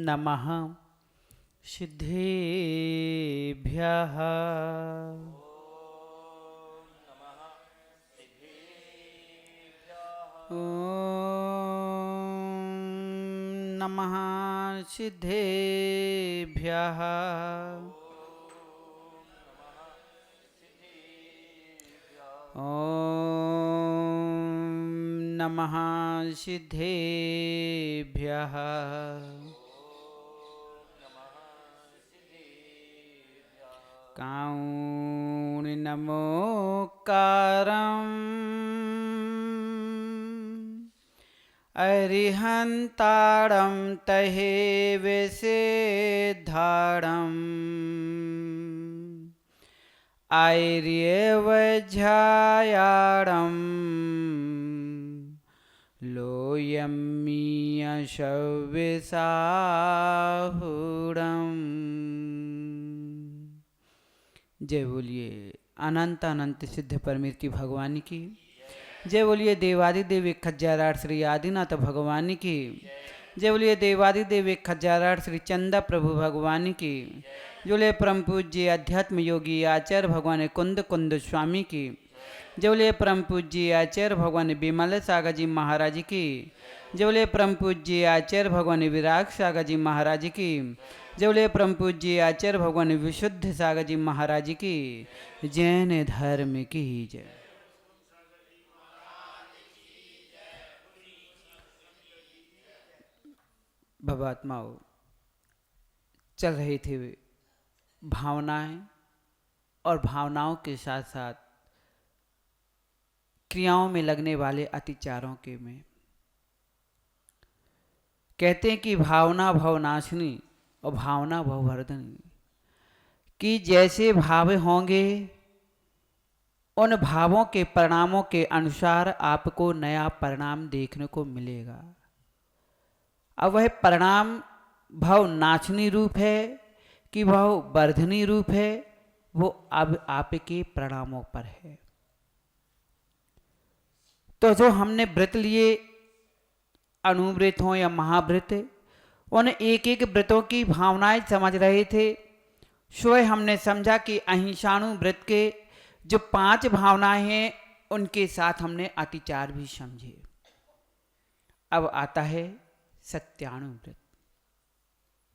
नमः सिद्धेभ्यः। ॐ नमः सिद्धेभ्यः। ॐ नमः सिद्धेभ्यः। कारुण्यनमोक्कारम् अरिहन्तारं तहे विषेधारम् आर्यवज्झायारं लोयमीयशविसाहुरम्। जय बोलिए अनंत अनंत सिद्ध परमेश्वरी भगवान की। जय बोलिए देवादिदेव एक खज्जाराट श्री आदिनाथ भगवान की। जय बोलिए देवादिदेव एक खज्जाराट श्री चंदा प्रभु भगवान की। जय बोलिए परम पूज्य अध्यात्म योगी आचार्य भगवान कुंद कुंद स्वामी की। जय बोलिए परम पूज्य आचार्य भगवान विमल सागर जी महाराज की। जय बोलिए परम पूज्य आचार्य भगवान विराग सागर जी महाराज की। जय बोलिए परम पूज्य आचार्य भगवान विशुद्ध सागर जी महाराज की। जैन धर्म की जय। भवात्माओं, चल रहे थे भावनाएं और भावनाओं के साथ साथ क्रियाओं में लगने वाले अतिचारों के में। कहते हैं कि भावना भवनाशिनी और भावना भववर्धनी, कि जैसे भाव होंगे उन भावों के परिणामों के अनुसार आपको नया परिणाम देखने को मिलेगा। अब वह परिणाम भाव नाचनी रूप है कि भाव वर्धनी रूप है, वो अब आपके परिणामों पर है। तो जो हमने व्रत लिए, अनुव्रत हो या महाव्रत, उन एक एक व्रतों की भावनाएं समझ रहे थे। स्वयं हमने समझा कि अहिंसाणु व्रत के जो 5 भावनाएं हैं उनके साथ हमने अतिचार भी समझे। अब आता है सत्यानुव्रत।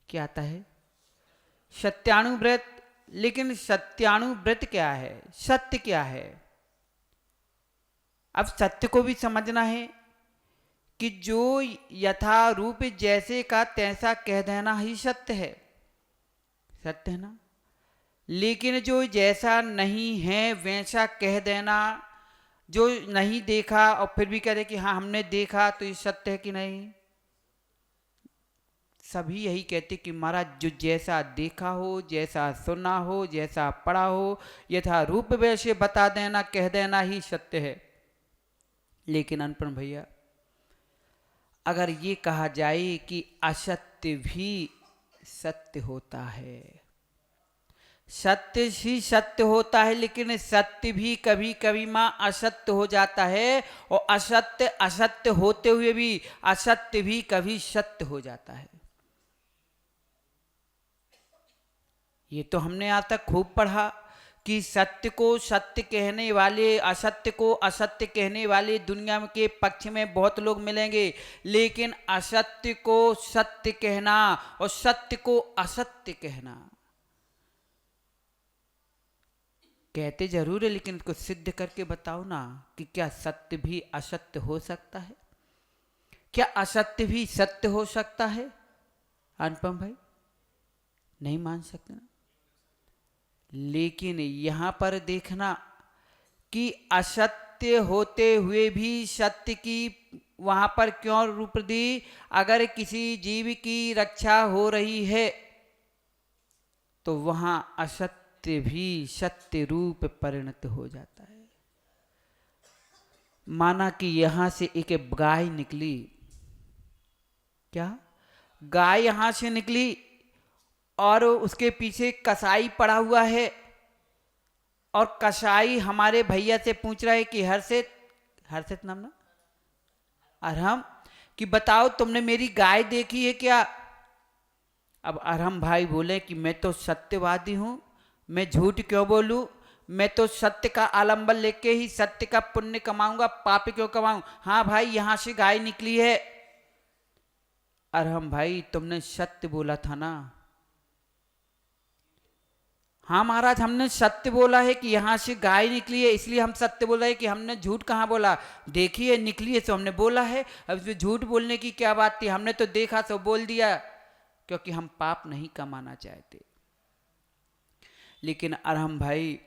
क्या आता है? सत्यानुव्रत। लेकिन सत्यानुव्रत क्या है, सत्य क्या है? अब सत्य को भी समझना है कि जो यथा रूप जैसे का तैसा कह देना ही सत्य है, सत्य है ना। लेकिन जो जैसा नहीं है वैसा कह देना, जो नहीं देखा और फिर भी कह दे कि हाँ हमने देखा, तो ये सत्य है कि नहीं? सभी यही कहते कि महाराज जो जैसा देखा हो, जैसा सुना हो, जैसा पढ़ा हो, यथा रूप वैसे बता देना, कह देना ही सत्य है। लेकिन अनपढ़ भैया, अगर ये कहा जाए कि असत्य भी सत्य होता है, सत्य ही सत्य होता है, लेकिन सत्य भी कभी कभी मां असत्य हो जाता है, और असत्य असत्य होते हुए भी असत्य भी कभी सत्य हो जाता है। ये तो हमने आज तक खूब पढ़ा कि सत्य को सत्य कहने वाले, असत्य को असत्य कहने वाले दुनिया के पक्ष में बहुत लोग मिलेंगे, लेकिन असत्य को सत्य कहना और सत्य को असत्य कहना कहते जरूर है, लेकिन इसको सिद्ध करके बताओ ना कि क्या सत्य भी असत्य हो सकता है? क्या असत्य भी सत्य हो सकता है? अनुपम भाई नहीं मान सकते ना। लेकिन यहां पर देखना कि असत्य होते हुए भी सत्य की वहां पर क्यों रूप दी? अगर किसी जीव की रक्षा हो रही है तो वहां असत्य भी सत्य रूप परिणत हो जाता है। माना कि यहां से एक गाय निकली, क्या गाय यहां से निकली और उसके पीछे कसाई पड़ा हुआ है, और कसाई हमारे भैया से पूछ रहा है कि हर्षित, हर्षित नाम ना, और हम कि बताओ तुमने मेरी गाय देखी है क्या? अब अरहम भाई बोले कि मैं तो सत्यवादी हूं, मैं झूठ क्यों बोलूं, मैं तो सत्य का आलंबन लेके ही सत्य का पुण्य कमाऊंगा, पाप क्यों कमाऊं। हाँ भाई, यहां से गाय निकली है। अरहम भाई, तुमने सत्य बोला था ना। हाँ महाराज, हमने सत्य बोला है कि यहां से गाय निकली है, इसलिए हम सत्य बोल रहे हैं कि हमने झूठ कहाँ बोला। देखिए निकली है तो हमने बोला है, अब इसमें झूठ बोलने की क्या बात थी, हमने तो देखा तो बोल दिया, क्योंकि हम पाप नहीं कमाना चाहते। लेकिन अरहम भाई,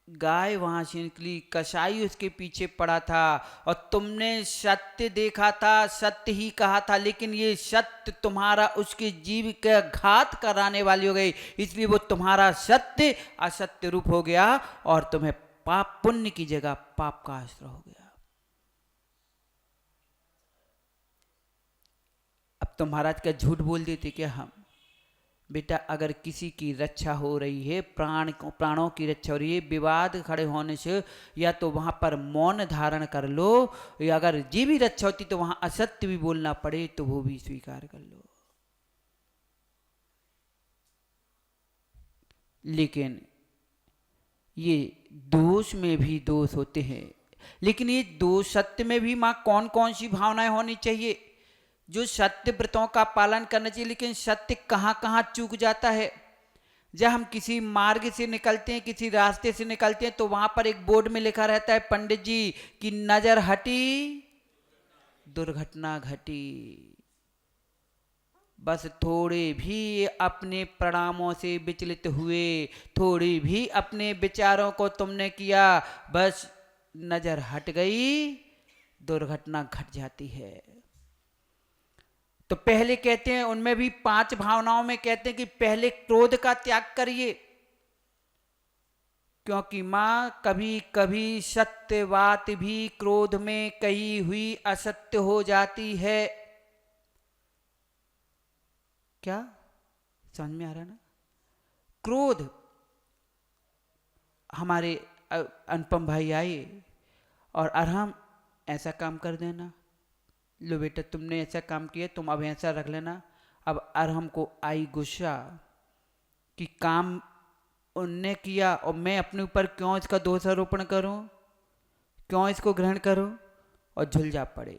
गाय वहां से निकली, कसाई उसके पीछे पड़ा था, और तुमने सत्य देखा था, सत्य ही कहा था, लेकिन ये सत्य तुम्हारा उसके जीव का घात कराने वाली हो गई, इसलिए वो तुम्हारा सत्य असत्य रूप हो गया और तुम्हें पाप पुण्य की जगह पाप का आश्रय हो गया। अब तो महाराज क्या झूठ बोल देते क्या हम? बेटा, अगर किसी की रक्षा हो रही है, प्राणों की रक्षा हो रही है, विवाद खड़े होने से या तो वहां पर मौन धारण कर लो, या अगर जी भी रक्षा होती तो वहां असत्य भी बोलना पड़े तो वो भी स्वीकार कर लो। लेकिन ये दोष में भी दोष होते हैं, लेकिन ये दोष सत्य में भी मां कौन कौन सी भावनाएं होनी चाहिए? जो सत्य व्रतों का पालन करना चाहिए, लेकिन सत्य कहाँ कहाँ चूक जाता है। जब हम किसी मार्ग से निकलते हैं, किसी रास्ते से निकलते हैं, तो वहां पर एक बोर्ड में लिखा रहता है पंडित जी की नजर हटी दुर्घटना घटी। बस थोड़े भी अपने परिणामों से विचलित हुए, थोड़ी भी अपने विचारों को तुमने किया, बस नजर हट गई, दुर्घटना घट जाती है। तो पहले कहते हैं, उनमें भी 5 भावनाओं में कहते हैं कि पहले क्रोध का त्याग करिए, क्योंकि मां कभी कभी सत्य बात भी क्रोध में कही हुई असत्य हो जाती है। क्या समझ में आ रहा ना? क्रोध, हमारे अनुपम भाई आए और अरहम ऐसा काम कर देना, लो बेटा तुमने ऐसा काम किया, तुम अब ऐसा रख लेना। अब अरहम को आई गुस्सा कि काम उनने किया और मैं अपने ऊपर क्यों इसका दोषारोपण करूं, क्यों इसको ग्रहण करूं, और झुलझा पड़े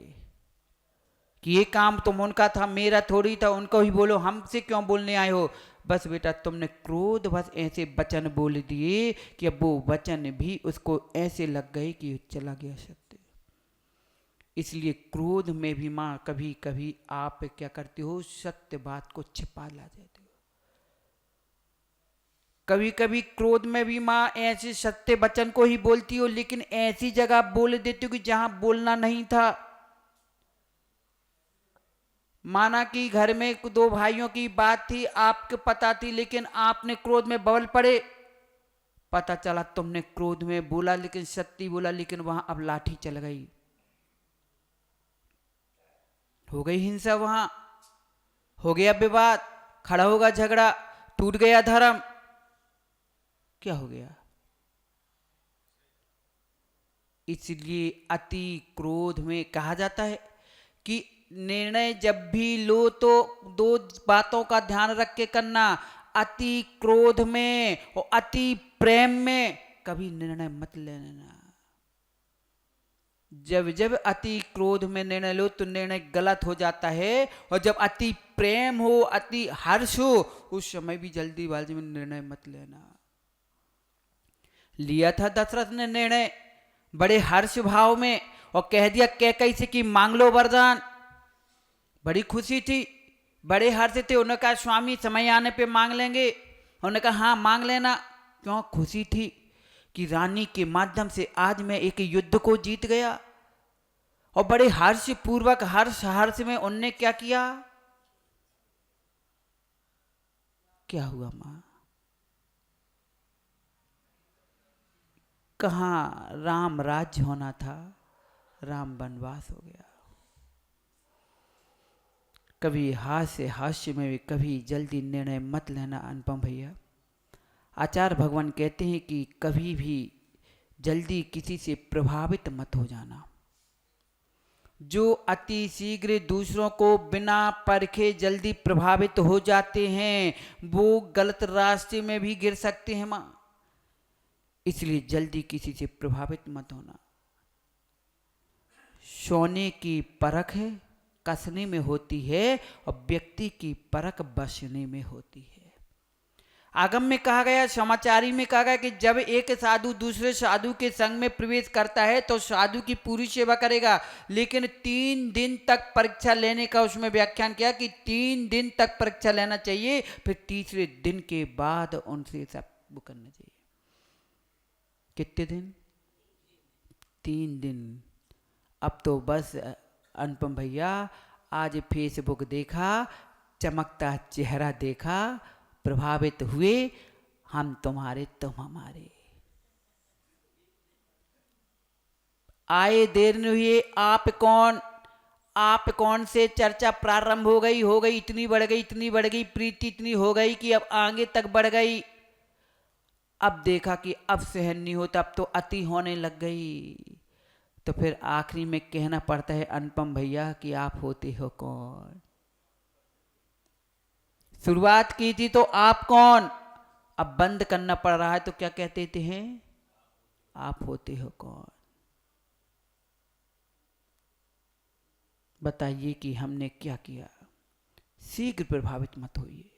कि ये काम तुम उनका था, मेरा थोड़ी था, उनको ही बोलो, हमसे क्यों बोलने आए हो। बस बेटा तुमने क्रोध बस ऐसे वचन बोल दिए कि अब वो वचन भी उसको ऐसे लग गए कि चला गया सत्य। इसलिए क्रोध में भी मां कभी कभी आप क्या करते हो, सत्य बात को छिपा ला देते हो। कभी कभी क्रोध में भी मां ऐसे सत्य वचन को ही बोलती हो, लेकिन ऐसी जगह बोल देती हो कि जहां बोलना नहीं था। माना कि घर में 2 भाइयों की बात थी, आपको पता थी, लेकिन आपने क्रोध में बबल पड़े, पता चला तुमने क्रोध में बोला लेकिन सत्य बोला, लेकिन वहां अब लाठी चल गई, हो गई हिंसा, वहां हो गया विवाद, खड़ा होगा झगड़ा, टूट गया धर्म। क्या हो गया? इसलिए अति क्रोध में कहा जाता है कि निर्णय जब भी लो तो 2 बातों का ध्यान रख के करना, अति क्रोध में और अति प्रेम में कभी निर्णय मत लेना। जब जब अति क्रोध में निर्णय लो तो निर्णय गलत हो जाता है, और जब अति प्रेम हो, अति हर्ष हो, उस समय भी जल्दीबाजी में निर्णय मत लेना। लिया था दशरथ ने निर्णय बड़े हर्ष भाव में, और कह दिया कैकई से कि मांग लो वरदान। बड़ी खुशी थी, बड़े हर्ष थे, उन्होंने कहा स्वामी समय आने पे मांग लेंगे, उन्होंने कहा हाँ मांग लेना। क्यों खुशी थी कि रानी के माध्यम से आज मैं एक युद्ध को जीत गया, और बड़े हर्ष पूर्वक हर्ष में उनने क्या किया, क्या हुआ मां? कहाँ राम राज्य होना था, राम वनवास हो गया। कभी हास्य में भी कभी जल्दी निर्णय मत लेना अनुपम भैया। आचार्य भगवान कहते हैं कि कभी भी जल्दी किसी से प्रभावित मत हो जाना। जो अति शीघ्र दूसरों को बिना परखे जल्दी प्रभावित हो जाते हैं वो गलत रास्ते में भी गिर सकते हैं माँ। इसलिए जल्दी किसी से प्रभावित मत होना। सोने की परख कसने में होती है और व्यक्ति की परख बसने में होती है। आगम में कहा गया, समाचारी में कहा गया कि जब एक साधु दूसरे साधु के संग में प्रवेश करता है तो साधु की पूरी सेवा करेगा, लेकिन 3 दिन तक परीक्षा लेने का उसमें व्याख्यान किया कि 3 दिन तक परीक्षा लेना चाहिए, फिर तीसरे दिन के बाद उनसे सब वो करना चाहिए। कितने दिन? 3 दिन। अब तो बस अनुपम भैया आज फेसबुक देखा, चमकता चेहरा देखा, प्रभावित हुए, हम तुम्हारे तुम हमारे। आए देर नहीं हुई, आप कौन से चर्चा प्रारंभ हो गई, इतनी बढ़ गई, प्रीति इतनी हो गई कि अब आगे तक बढ़ गई। अब देखा कि अब सहन नहीं होता, अब तो अति होने लग गई। तो फिर आखिरी में कहना पड़ता है अनुपम भैया कि आप होते हो कौन? शुरुआत की थी तो आप कौन, अब बंद करना पड़ रहा है तो क्या कहते थे? आप होते हो कौन? बताइए कि हमने क्या किया। शीघ्र प्रभावित मत होइए।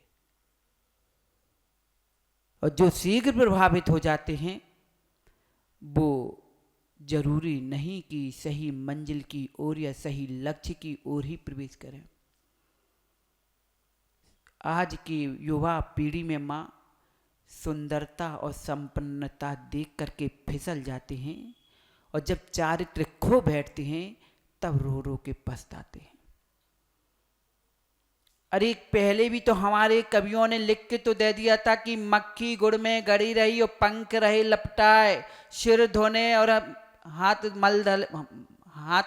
और जो शीघ्र प्रभावित हो जाते हैं वो जरूरी नहीं कि सही मंजिल की ओर या सही लक्ष्य की ओर ही प्रवेश करें। आज की युवा पीढ़ी में माँ सुंदरता और संपन्नता देख करके फिसल जाते हैं और जब चारित्र खो बैठते हैं तब रो रो के पछताते हैं। अरे पहले भी तो हमारे कवियों ने लिख के तो दे दिया था कि मक्खी गुड़ में गड़ी रही और पंख रहे लपटाए, सिर धोने और हाथ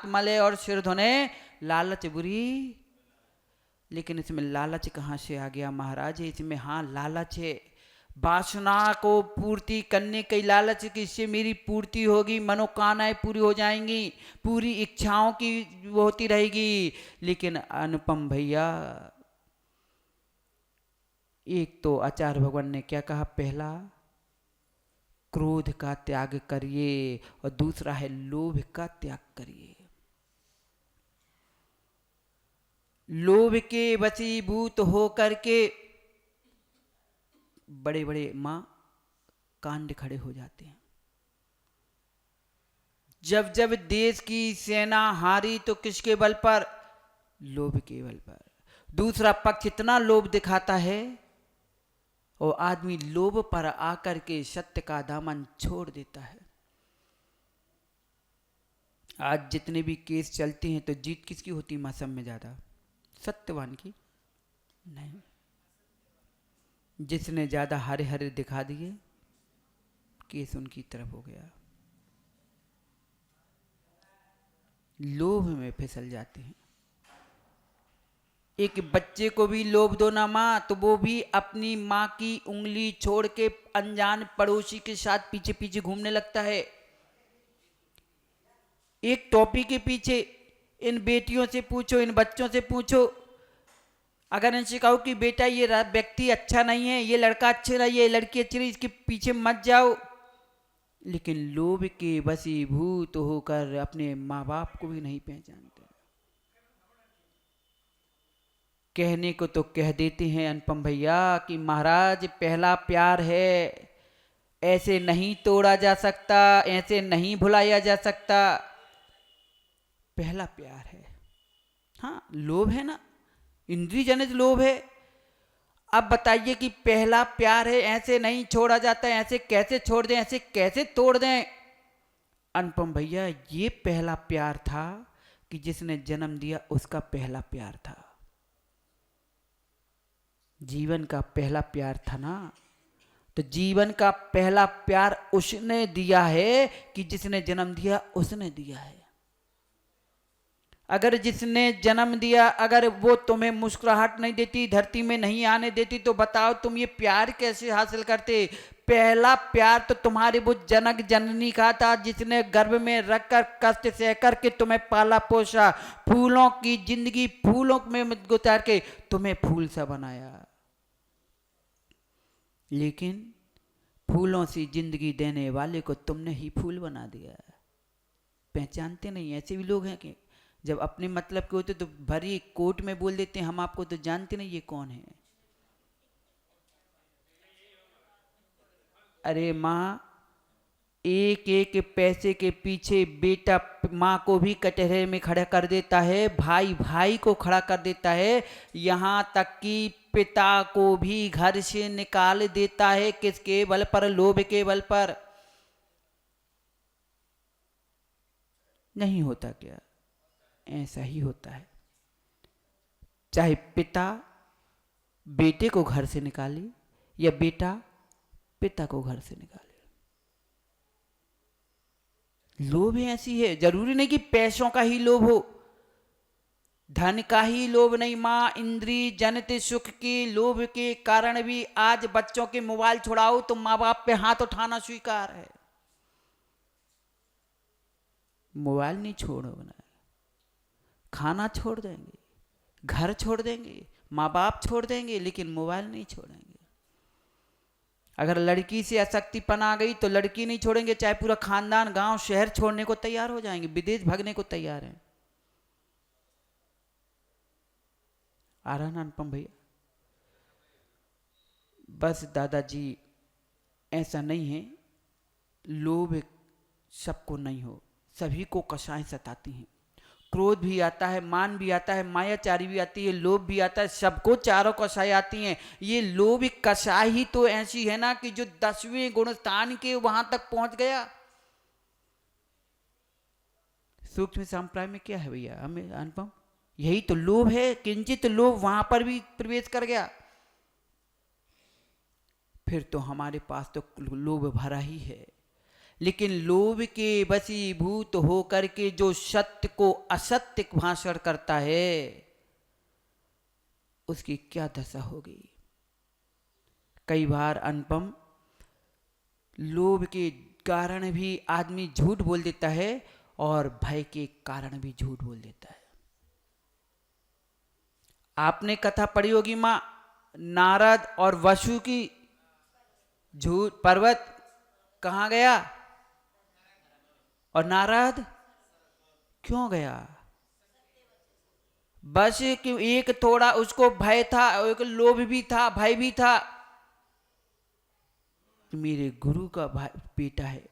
मले और सिर धोने लालच बुरी। लेकिन इसमें लालच कहाँ से आ गया महाराज? इसमें हाँ लालच है, वासना को पूर्ति करने की लालच कि इससे मेरी पूर्ति होगी, मनोकामनाएं पूरी हो जाएंगी, पूरी इच्छाओं की वो होती रहेगी। लेकिन अनुपम भैया एक तो आचार्य भगवान ने क्या कहा? पहला क्रोध का त्याग करिए और दूसरा है लोभ का त्याग करिए। लोभ के वशीभूत हो करके बड़े बड़े मां कांड खड़े हो जाते हैं। जब जब देश की सेना हारी तो किसके बल पर? लोभ के बल पर। दूसरा पक्ष इतना लोभ दिखाता है और आदमी लोभ पर आकर के सत्य का दामन छोड़ देता है। आज जितने भी केस चलते हैं तो जीत किसकी होती मां? सब में ज्यादा सत्यवान की नहीं। जिसने ज्यादा हरे हरे दिखा दिए केस उनकी तरफ हो गया। लोभ में फिसल जाते हैं। एक बच्चे को भी लोभ दो ना माँ तो वो भी अपनी माँ की उंगली छोड़ के अनजान पड़ोसी के साथ पीछे पीछे घूमने लगता है। एक टोपी के पीछे। इन बेटियों से पूछो, इन बच्चों से पूछो, अगर इनसे कहो कि बेटा ये व्यक्ति अच्छा नहीं है, ये लड़का अच्छा नहीं है, ये लड़की अच्छी नहीं, इसके पीछे मत जाओ। लेकिन लोभ के वशीभूत होकर अपने माँ बाप को भी नहीं पहचानते। कहने को तो कह देते हैं अनुपम भैया कि महाराज पहला प्यार है, ऐसे नहीं तोड़ा जा सकता, ऐसे नहीं भुलाया जा सकता। पहला प्यार है। हाँ लोभ है ना, इंद्रिय जनित लोभ है। अब बताइए कि पहला प्यार है, ऐसे नहीं छोड़ा जाता, ऐसे कैसे छोड़ दें, ऐसे कैसे तोड़ दें? अनुपम भैया ये पहला प्यार था कि जिसने जन्म दिया उसका पहला प्यार था। जीवन का पहला प्यार था ना, तो जीवन का पहला प्यार उसने दिया है कि जिसने जन्म दिया उसने दिया है। अगर जिसने जन्म दिया अगर वो तुम्हें मुस्कुराहट नहीं देती, धरती में नहीं आने देती, तो बताओ तुम ये प्यार कैसे हासिल करते? पहला प्यार तो तुम्हारे वो जनक जननी का था, जिसने गर्भ में रखकर कष्ट सहकर के तुम्हें पाला पोसा, फूलों की जिंदगी फूलों में गुजार के तुम्हें फूल सा बनाया। लेकिन फूलों से जिंदगी देने वाले को तुमने ही फूल बना दिया। पहचानते नहीं, ऐसे भी लोग हैं कि जब अपने मतलब के होते तो भरी कोर्ट में बोल देते हैं हम आपको तो जानते नहीं ये कौन है। अरे माँ, एक एक पैसे के पीछे बेटा माँ को भी कटहरे में खड़ा कर देता है, भाई भाई को खड़ा कर देता है, यहाँ तक कि पिता को भी घर से निकाल देता है। किसके बल पर? लोभ के बल पर। नहीं होता क्या? ऐसा ही होता है। चाहे पिता बेटे को घर से निकाले या बेटा पिता को घर से निकाले, लोभ ऐसी है। जरूरी नहीं कि पैसों का ही लोभ हो, धन का ही लोभ नहीं माँ, इंद्रिय जनित सुख के लोभ के कारण भी आज बच्चों के मोबाइल छुड़ाओ तो माँ बाप पे हाथ उठाना स्वीकार है। मोबाइल नहीं छोड़ना, खाना छोड़ देंगे, घर छोड़ देंगे, माँ बाप छोड़ देंगे, लेकिन मोबाइल नहीं छोड़ेंगे। अगर लड़की से आसक्तिपन आ गई तो लड़की नहीं छोड़ेंगे, चाहे पूरा खानदान गांव शहर छोड़ने को तैयार हो जाएंगे, विदेश भागने को तैयार हैं। आ रहा ना अनुपम भैया? बस दादाजी ऐसा नहीं है, लोभ सबको नहीं हो, सभी को कषाय सताती हैं। क्रोध भी आता है, मान भी आता है, मायाचारी भी आती है, लोभ भी आता है, सबको चारों कषाय आती हैं। ये लोभ कषाय ही तो ऐसी है ना कि जो 10वें गुण स्थान के वहां तक पहुंच गया। सूक्ष्म संप्राय में क्या है भैया हमें अनुपम? यही तो लोभ है, किंचित लोभ वहां पर भी प्रवेश कर गया। फिर तो हमारे पास तो लोभ भरा ही है। लेकिन लोभ के वशीभूत होकर के जो सत्य को असत्य भाषण करता है, उसकी क्या दशा होगी। कई बार अनुपम लोभ के कारण भी आदमी झूठ बोल देता है और भय के कारण भी झूठ बोल देता है। आपने कथा पढ़ी होगी मां, नारद और वसु की। झूठ पर्वत कहां गया और नारद क्यों गया? बस कि एक थोड़ा उसको भय था, एक लोभ भी था, भय भी था। मेरे गुरु का बेटा है,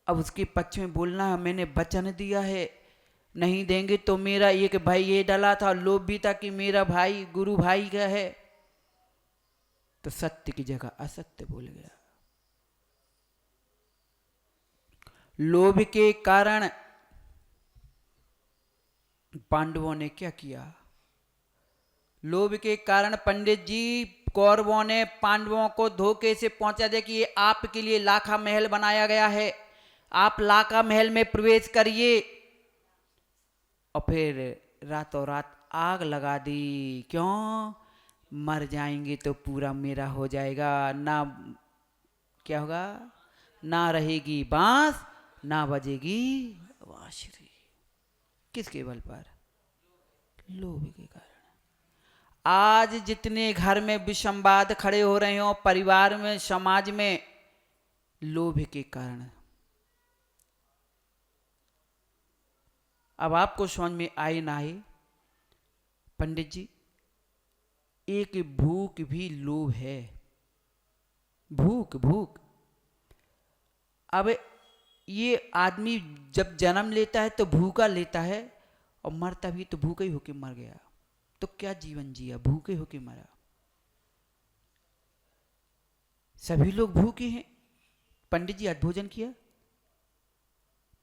अब उसके पक्ष में बोलना है, मैंने वचन दिया है, नहीं देंगे तो मेरा एक भाई ये डला था, लोभ भी था कि मेरा भाई गुरु भाई का है, तो सत्य की जगह असत्य बोल गया। लोभ के कारण पांडवों ने क्या किया? लोभ के कारण पंडित जी कौरवों ने पांडवों को धोखे से पहुंचा दिया कि ये आपके लिए लाखा महल बनाया गया है, आप लाखा महल में प्रवेश करिए, और फिर रातों रात आग लगा दी। क्यों? मर जाएंगे तो पूरा मेरा हो जाएगा, ना क्या होगा, ना रहेगी बांस ना बजेगी बांसुरी। किसके बल पर? लोभ के कारण। आज जितने घर में विसंवाद खड़े हो रहे हो, परिवार में, समाज में, लोभ के कारण। अब आपको समझ में आए ना आए पंडित जी, एक भूख भी लोभ है। भूख भूख। अब ये आदमी जब जन्म लेता है तो भूखा लेता है और मरता भी तो भूखा ही होके मर गया, तो क्या जीवन जिया? भूखे होके मरा। सभी लोग भूखे हैं। पंडित जी आज भोजन किया?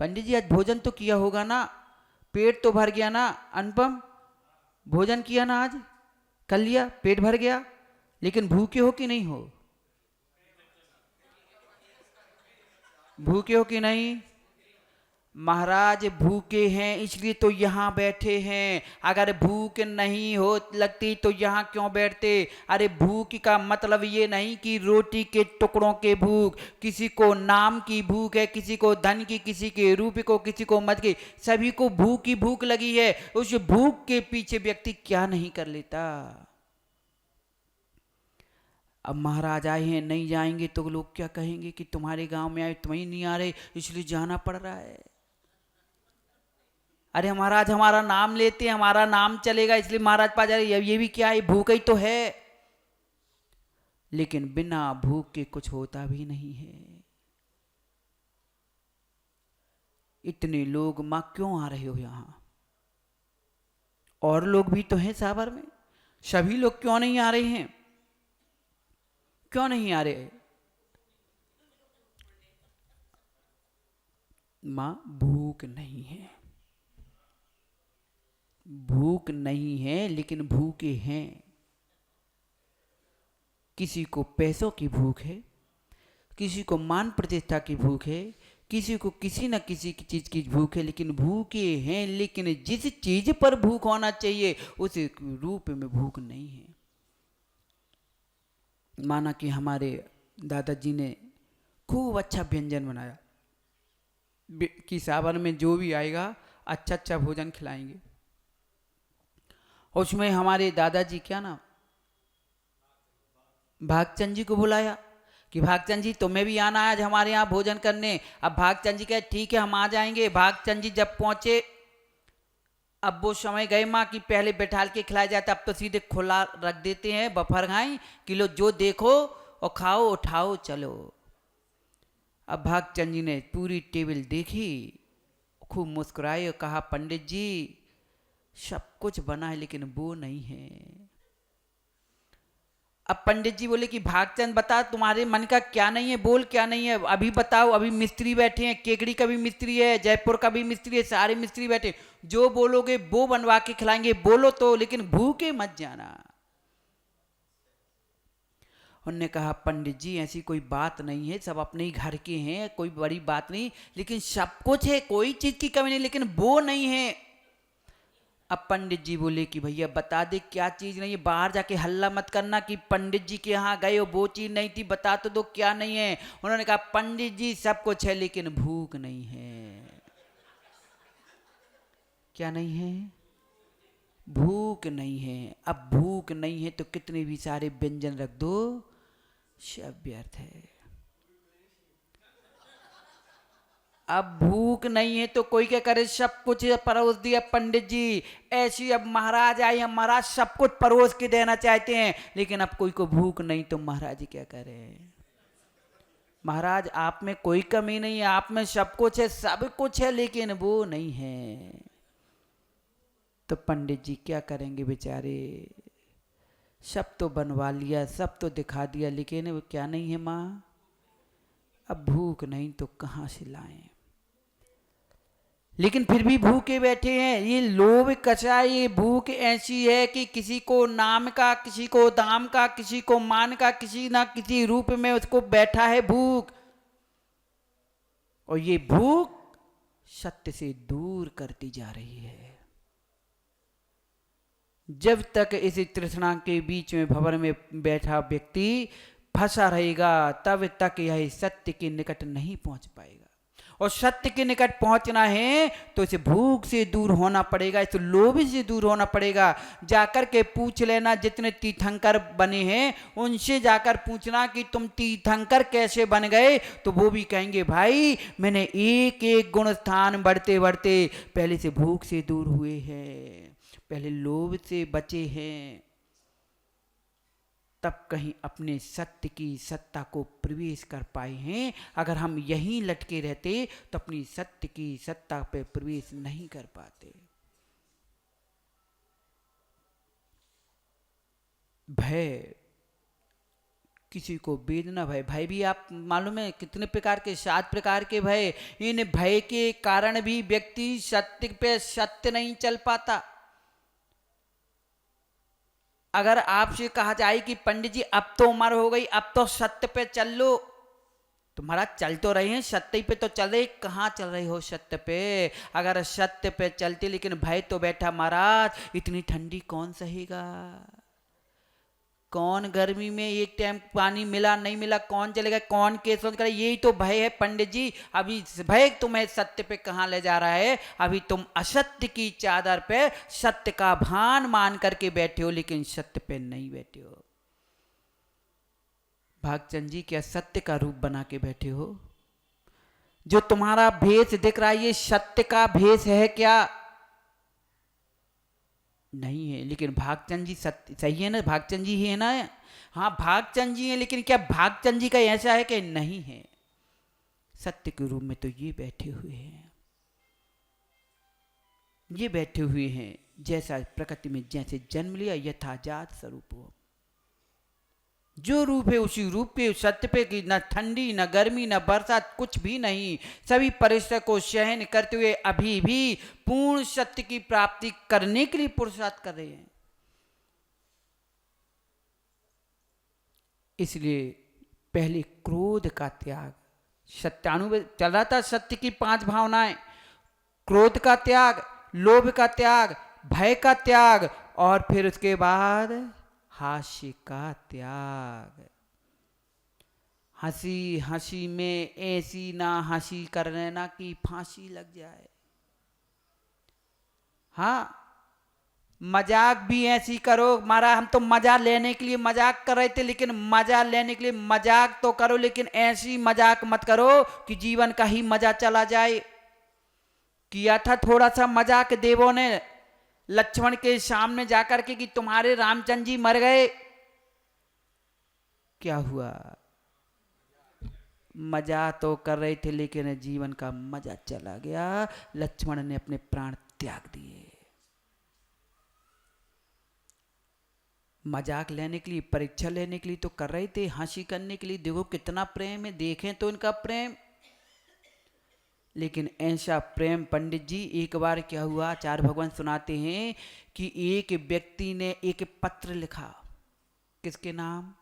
पंडित जी आज भोजन तो किया होगा ना, पेट तो भर गया ना अनुपम? भोजन किया ना आज? कर लिया, पेट भर गया, लेकिन भूखे हो कि नहीं हो? भूखे हो कि नहीं? महाराज भूखे हैं इसलिए तो यहाँ बैठे हैं, अगर भूख नहीं हो लगती तो यहाँ क्यों बैठते। अरे भूख का मतलब ये नहीं कि रोटी के टुकड़ों के भूख, किसी को नाम की भूख है, किसी को धन की, किसी के रूप को, किसी को मत की, सभी को भूख की भूख लगी है। उस भूख के पीछे व्यक्ति क्या नहीं कर लेता। अब महाराज आए हैं, नहीं जाएंगे तो लोग क्या कहेंगे कि तुम्हारे गांव में आए तुम्हें नहीं आ रहे इसलिए जाना पड़ रहा है। अरे महाराज हमारा नाम लेते हैं, हमारा नाम चलेगा इसलिए महाराज पा जा रहे, ये भी क्या है, भूख ही तो है। लेकिन बिना भूख के कुछ होता भी नहीं है। इतने लोग मां क्यों आ रहे हो यहां, और लोग भी तो हैं साबर में, सभी लोग क्यों नहीं आ रहे हैं, क्यों नहीं आ रहे। मां भूख नहीं है, भूख नहीं है लेकिन भूखे हैं। किसी को पैसों की भूख है, किसी को मान प्रतिष्ठा की भूख है, किसी को किसी न किसी की चीज की भूख है, लेकिन भूखे हैं। लेकिन जिस चीज पर भूख होना चाहिए उस रूप में भूख नहीं है। माना कि हमारे दादाजी ने खूब अच्छा व्यंजन बनाया कि सावन में जो भी आएगा अच्छा अच्छा भोजन खिलाएंगे। उसमें हमारे दादाजी क्या नाम भागचंद जी को बुलाया कि भागचंद जी तुम्हें भी आना है आज हमारे यहाँ भोजन करने। अब भागचंद जी कहे ठीक है हम आ जाएंगे। भागचंद जी जब पहुंचे, अब वो समय गए माँ कि पहले बैठाल के खिलाया जाता, अब तो सीधे खुला रख देते हैं बफर खाई किलो जो देखो और खाओ उठाओ चलो। अब भागचंद जी ने पूरी टेबल देखी, खूब मुस्कुराए और कहा पंडित जी सब कुछ बना है लेकिन वो नहीं है। अब पंडित जी बोले कि भागचंद बता तुम्हारे मन का क्या नहीं है, बोल क्या नहीं है, अभी बताओ। अभी मिस्त्री बैठे हैं, केकड़ी का भी मिस्त्री है, जयपुर का भी मिस्त्री है, सारे मिस्त्री बैठे, जो बोलोगे वो बनवा के खिलाएंगे, बोलो तो, लेकिन भूखे मत जाना। उन्होंने कहा पंडित जी ऐसी कोई बात नहीं है, सब अपने ही घर के हैं, कोई बड़ी बात नहीं, लेकिन सब कुछ है, कोई चीज की कमी नहीं, लेकिन वो नहीं है। अब पंडित जी बोले कि भैया बता दे क्या चीज नहीं है, बाहर जाके हल्ला मत करना कि पंडित जी के यहाँ गए हो वो चीज नहीं थी, बता तो दो क्या नहीं है। उन्होंने कहा पंडित जी सब कुछ है लेकिन भूख नहीं है। क्या नहीं है, भूख नहीं है। अब भूख नहीं है तो कितने भी सारे व्यंजन रख दो सब व्यर्थ है। अब भूख नहीं है तो कोई क्या करे, सब कुछ परोस दिया पंडित जी। ऐसी अब महाराज आए हैं, महाराज सब कुछ परोस के देना चाहते हैं, लेकिन अब कोई को भूख नहीं तो महाराज जी क्या करें। महाराज आप में कोई कमी नहीं है, आप में सब कुछ है, सब कुछ है, लेकिन वो नहीं है। तो पंडित जी क्या करेंगे बेचारे, सब तो बनवा लिया, सब तो दिखा दिया, लेकिन वो क्या नहीं है माँ, अब भूख नहीं तो कहाँ से लाएं। लेकिन फिर भी भूखे बैठे हैं। ये लोभ कचा, ये भूख ऐसी है कि किसी को नाम का, किसी को दाम का, किसी को मान का, किसी ना किसी रूप में उसको बैठा है भूख। और ये भूख सत्य से दूर करती जा रही है। जब तक इस तृष्णा के बीच में भंवर में बैठा व्यक्ति फंसा रहेगा तब तक यह सत्य के निकट नहीं पहुंच पाएगा। और सत्य के निकट पहुंचना है तो इस भूख से दूर होना पड़ेगा, इस लोभ से दूर होना पड़ेगा। जाकर के पूछ लेना जितने तीर्थंकर बने हैं उनसे जाकर पूछना कि तुम तीर्थंकर कैसे बन गए, तो वो भी कहेंगे भाई मैंने एक एक गुण स्थान बढ़ते बढ़ते पहले से भूख से दूर हुए हैं, पहले लोभ से बचे हैं, तब कहीं अपने सत्य की सत्ता को प्रवेश कर पाए हैं। अगर हम यहीं लटके रहते तो अपनी सत्य की सत्ता पे प्रवेश नहीं कर पाते। भय, किसी को वेदना भय, भय भी आप मालूम है कितने प्रकार के, 7 प्रकार के भय। इन भय के कारण भी व्यक्ति सत्य पे सत्य नहीं चल पाता। अगर आपसे कहा जाए कि पंडित जी अब तो उम्र हो गई, अब तो सत्य पे चल लो, तो महाराज चल तो रहे हैं सत्य पे, तो चल रहे, कहाँ चल रहे हो सत्य पे? अगर सत्य पे चलते, लेकिन भय तो बैठा महाराज, इतनी ठंडी कौन सहेगा? कौन गर्मी में एक टाइम पानी मिला नहीं मिला कौन चलेगा, कौन केस करे? यही तो भय है पंडित जी। अभी भय तुम्हें सत्य पे कहाँ ले जा रहा है? अभी तुम असत्य की चादर पे सत्य का भान मान करके बैठे हो, लेकिन सत्य पे नहीं बैठे हो। भागचंद जी क्या सत्य का रूप बना के बैठे हो? जो तुम्हारा भेष दिख रहा है ये सत्य का भेष है क्या? नहीं है। लेकिन भागचंद जी सत्य सही है ना? भागचंद जी ही है ना? हाँ भागचंद जी है, लेकिन क्या भागचंद जी का ऐसा है कि नहीं है? सत्य के रूप में तो ये बैठे हुए हैं, ये बैठे हुए हैं जैसा प्रकृति में जैसे जन्म लिया यथाजात स्वरूप हो। जो रूप है उसी रूप पे सत्य पे की न ठंडी न गर्मी न बरसात कुछ भी नहीं, सभी परिस्थितियों को सहन करते हुए अभी भी पूर्ण सत्य की प्राप्ति करने के लिए पुरुषार्थ कर रहे हैं। इसलिए पहले क्रोध का त्याग, सत्यानुभव चल रहा था, सत्य की 5 भावनाएं, क्रोध का त्याग, लोभ का त्याग, भय का त्याग, और फिर उसके बाद हास्य का त्याग। हंसी हंसी में ऐसी ना हंसी कर लेना कि फांसी लग जाए। हाँ मजाक भी ऐसी करो, मारा हम तो मजा लेने के लिए मजाक कर रहे थे, लेकिन मजा लेने के लिए मजाक तो करो, लेकिन ऐसी मजाक मत करो कि जीवन का ही मजा चला जाए। किया था थोड़ा सा मजाक देवों ने लक्ष्मण के सामने जाकर के कि तुम्हारे रामचंद्र जी मर गए, क्या हुआ? मजा तो कर रहे थे लेकिन जीवन का मजा चला गया, लक्ष्मण ने अपने प्राण त्याग दिए। मजाक लेने के लिए, परीक्षा लेने के लिए तो कर रहे थे, हंसी करने के लिए। देखो कितना प्रेम है, देखें तो इनका प्रेम। लेकिन ऐसा प्रेम पंडित जी, एक बार क्या हुआ, आचार्य भगवान सुनाते हैं कि एक व्यक्ति ने एक पत्र लिखा, किसके नाम?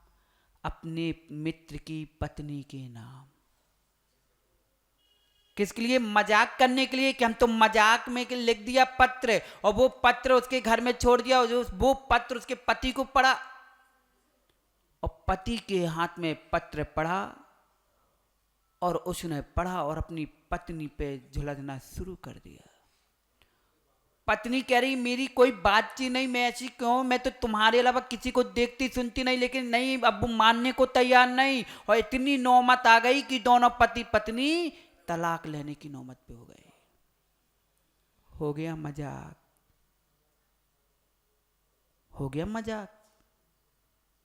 अपने मित्र की पत्नी के नाम। किसके लिए? मजाक करने के लिए, कि हम तो मजाक में लिख दिया पत्र, और वो पत्र उसके घर में छोड़ दिया, वो पत्र उसके पति को पड़ा, और पति के हाथ में पत्र पड़ा, और उसने पढ़ा और अपनी पत्नी पे झुलसना शुरू कर दिया। पत्नी कह रही मेरी कोई बातचीत नहीं, मैं ऐसी क्यों, मैं तो तुम्हारे अलावा किसी को देखती सुनती नहीं, लेकिन नहीं, अब वो मानने को तैयार नहीं, और इतनी नौबत आ गई कि दोनों पति पत्नी तलाक लेने की नौबत पे हो गए। हो गया मजाक, हो गया मजाक।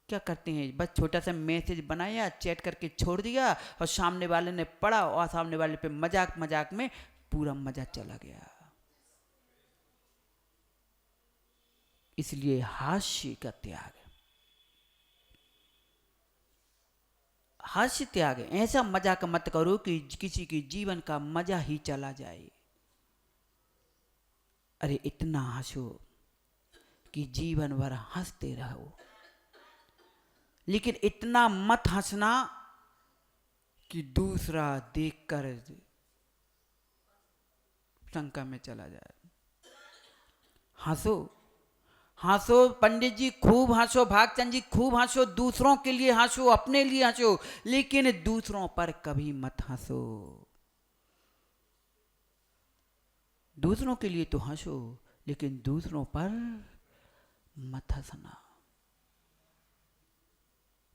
क्या करते हैं, बस छोटा सा मैसेज बनाया, चैट करके छोड़ दिया, और सामने वाले ने पढ़ा, और सामने वाले पे मजाक मजाक में पूरा मजा चला गया। इसलिए हास्य का त्याग, हास्य त्याग, ऐसा मजाक मत करो कि किसी के जीवन का मजा ही चला जाए। अरे इतना हंसो कि जीवन भर हंसते रहो, लेकिन इतना मत हंसना कि दूसरा देखकर शंका में चला जाए। हंसो, हंसो पंडित जी, खूब हंसो, भागचंद जी खूब हंसो, दूसरों के लिए हंसो, अपने लिए हंसो, लेकिन दूसरों पर कभी मत हंसो। दूसरों के लिए तो हंसो, लेकिन दूसरों पर मत हंसना।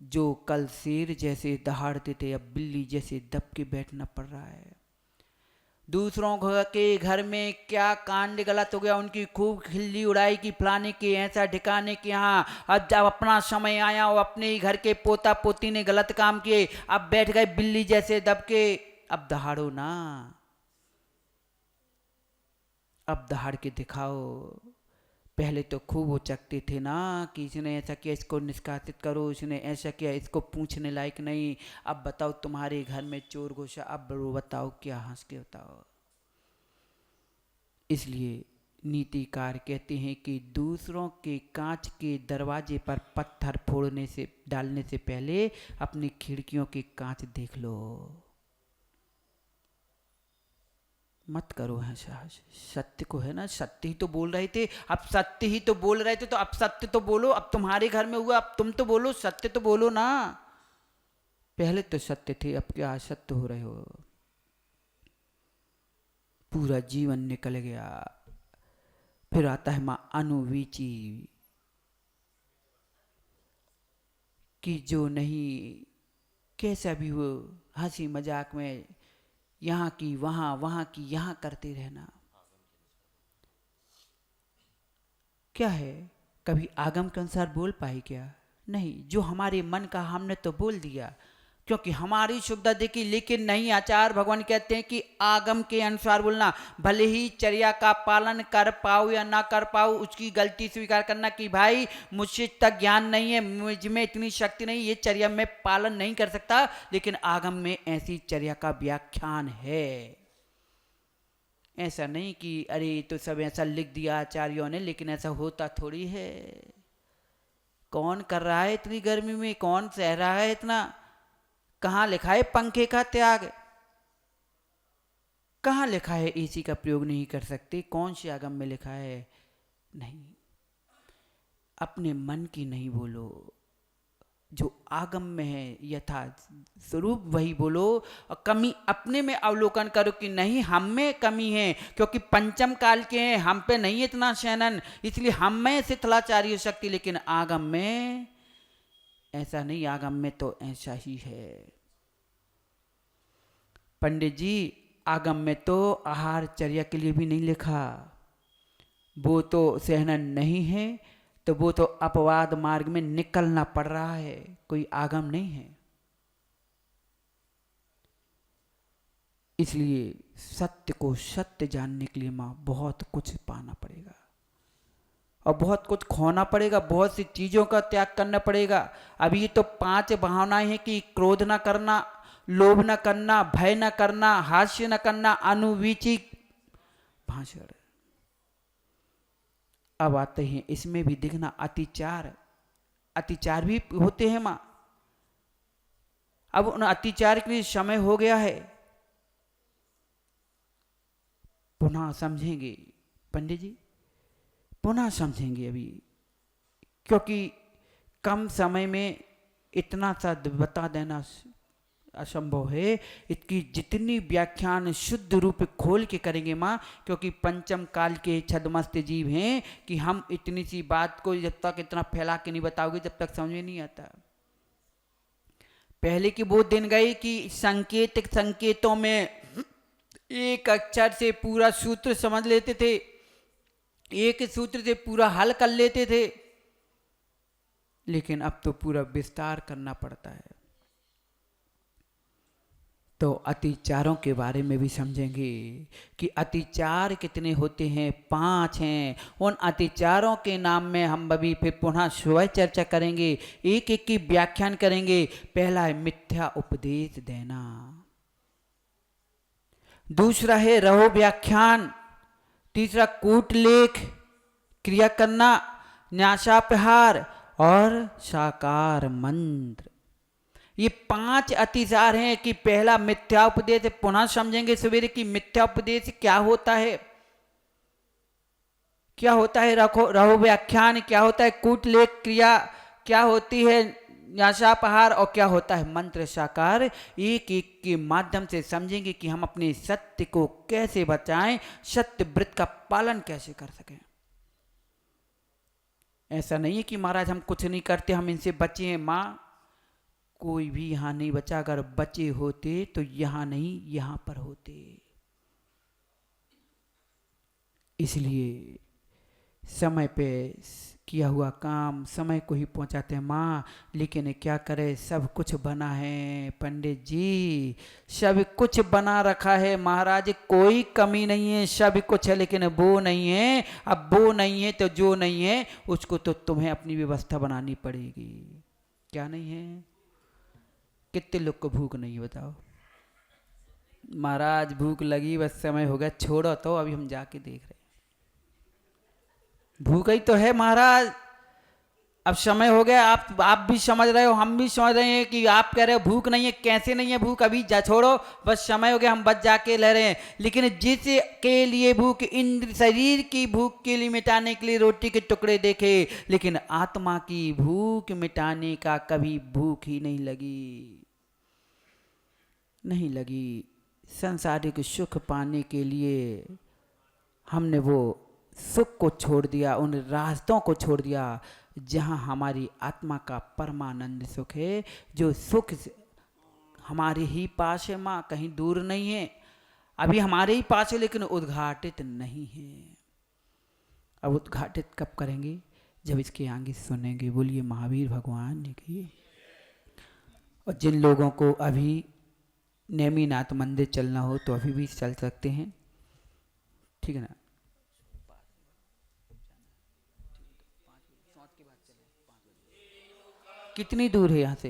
जो कल शेर जैसे दहाड़ते थे, अब बिल्ली जैसे दब के बैठना पड़ रहा है। दूसरों के घर में क्या कांड गलत हो गया, उनकी खूब खिल्ली उड़ाई की फलाने की ऐसा ढिकाने की, यहाँ अब जब अपना समय आया और अपने ही घर के पोता पोती ने गलत काम किए, अब बैठ गए बिल्ली जैसे दब के। अब दहाड़ो ना, अब दहाड़ के दिखाओ। पहले तो खूब उचकते थे ना कि इसने ऐसा किया, इसको निष्कासित करो, इसने ऐसा किया, इसको पूछने लायक नहीं। अब बताओ तुम्हारे घर में चोर घुसा, अब बताओ क्या हंस के बताओ। इसलिए नीतिकार कहते हैं कि दूसरों के कांच के दरवाजे पर पत्थर फोड़ने से डालने से पहले अपनी खिड़कियों के कांच देख लो। मत करो ऐसा। सत्य को है ना, सत्य ही तो बोल रहे थे, अब सत्य ही तो बोल रहे थे तो अब सत्य तो बोलो। अब तुम्हारे घर में हुआ, अब तुम तो बोलो, सत्य तो बोलो ना। पहले तो सत्य थे, अब क्या असत्य हो रहे हो। पूरा जीवन निकल गया। फिर आता है मां अनुवीची कि जो नहीं, कैसा भी हो, हंसी मजाक में यहाँ की वहाँ, वहाँ की यहाँ करते रहना। क्या है, कभी आगम के अनुसार बोल पाए क्या? नहीं। जो हमारे मन का हमने तो बोल दिया, क्योंकि हमारी सुविधा देखी। लेकिन नहीं, आचार्य भगवान कहते हैं कि आगम के अनुसार बोलना। भले ही चर्या का पालन कर पाओ या ना कर पाओ, उसकी गलती स्वीकार करना कि भाई मुझसे तक ज्ञान नहीं है, मुझ में इतनी शक्ति नहीं, ये चर्या में पालन नहीं कर सकता। लेकिन आगम में ऐसी चर्या का व्याख्यान है। ऐसा नहीं कि अरे तो सब ऐसा लिख दिया आचार्यों ने, लेकिन ऐसा होता थोड़ी है। कौन कर रहा है इतनी गर्मी में, कौन सह रहा है इतना? कहाँ लिखा है पंखे का त्याग? कहाँ लिखा है एसी का प्रयोग नहीं कर सकते? कौन से आगम में लिखा है? नहीं। अपने मन की नहीं बोलो, जो आगम में है यथा स्वरूप वही बोलो। और कमी अपने में अवलोकन करो कि नहीं, हम में कमी है, क्योंकि पंचम काल के हैं, हम पे नहीं इतना शयनन, इसलिए हम में शिथिलाचार्य शक्ति। लेकिन आगम में ऐसा नहीं, आगम में तो ऐसा ही है। पंडित जी, आगम में तो आहार चर्या के लिए भी नहीं लिखा। वो तो सहनन नहीं है, तो वो तो अपवाद मार्ग में निकलना पड़ रहा है, कोई आगम नहीं है। इसलिए सत्य को सत्य जानने के लिए मां बहुत कुछ पाना पड़ेगा और बहुत कुछ खोना पड़ेगा, बहुत सी चीजों का त्याग करना पड़ेगा। अभी तो 5 भावनाएं हैं कि क्रोध न करना, लोभ न करना, भय न करना, हास्य न करना, अनुवीची भाषण। अब आते हैं इसमें भी देखना अतिचार। अतिचार भी होते हैं मां। अब उन अतिचार के लिए समय हो गया है, पुनः समझेंगे पंडित जी, पुनः समझेंगे अभी, क्योंकि कम समय में इतना सा बता देना असंभव है। इसकी जितनी व्याख्यान शुद्ध रूप खोल के करेंगे माँ, क्योंकि पंचम काल के छदमस्त जीव हैं कि हम इतनी सी बात को जब तक इतना फैला के नहीं बताओगे जब तक समझ में नहीं आता। पहले की वो दिन गए कि संकेतों में एक अक्षर से पूरा सूत्र समझ लेते थे, एक सूत्र से पूरा हल कर लेते थे, लेकिन अब तो पूरा विस्तार करना पड़ता है। तो अतिचारों के बारे में भी समझेंगे कि अतिचार कितने होते हैं, 5 हैं। उन अतिचारों के नाम में हम अभी फिर पुनः स्वयं चर्चा करेंगे, एक एक की व्याख्यान करेंगे। पहला है मिथ्या उपदेश देना, दूसरा है रहो व्याख्यान, तीसरा कूटलेख क्रिया करना, न्यासापहार और साकार मंत्र। ये 5 अतिचार हैं कि पहला मिथ्या उपदेश। पुनः समझेंगे सवेरे कि मिथ्या उपदेश क्या होता है, क्या होता है रहो व्याख्यान, क्या होता है कूटलेख क्रिया, क्या होती है न्यासापहार और क्या होता है मंत्र साकार। एक एक के माध्यम से समझेंगे कि हम अपने सत्य को कैसे बचाएं, सत्य व्रत का पालन कैसे कर सकें। ऐसा नहीं है कि महाराज हम कुछ नहीं करते, हम इनसे बचे हैं। माँ, कोई भी यहाँ नहीं बचा। अगर बचे होते तो यहाँ नहीं यहाँ पर होते। इसलिए समय पे किया हुआ काम समय को ही पहुंचाते हैं माँ। लेकिन क्या करे, सब कुछ बना है पंडित जी, सब कुछ बना रखा है महाराज, कोई कमी नहीं है, सब कुछ है, लेकिन वो नहीं है। अब वो नहीं है तो जो नहीं है उसको तो तुम्हें अपनी व्यवस्था बनानी पड़ेगी। क्या नहीं है? कितने लोग को भूख नहीं है बताओ? महाराज भूख लगी, बस समय हो गया, छोड़ो तो अभी हम जाके देख रहे हैं। भूख ही तो है महाराज। अब समय हो गया, आप भी समझ रहे हो, हम भी समझ रहे हैं कि आप कह रहे हो भूख नहीं है, कैसे नहीं है भूख, अभी जा छोड़ो, बस समय हो गया, हम बच जाके ले रहे हैं। लेकिन जिसके लिए भूख, इंद्र शरीर की भूख के लिए मिटाने के लिए रोटी के टुकड़े देखे, लेकिन आत्मा की भूख मिटाने का कभी भूख ही नहीं लगी, नहीं लगी। सांसारिक सुख पाने के लिए हमने वो सुख को छोड़ दिया, उन रास्तों को छोड़ दिया जहाँ हमारी आत्मा का परमानंद सुख है। जो सुख हमारे ही पास है माँ, कहीं दूर नहीं है, अभी हमारे ही पास है, लेकिन उद्घाटित नहीं है। अब उद्घाटित कब करेंगे? जब इसके आगे सुनेंगे। बोलिए महावीर भगवान की। और जिन लोगों को अभी नेमीनाथ मंदिर चलना हो तो अभी भी चल सकते हैं, ठीक है ना। कितनी दूर है यहाँ से?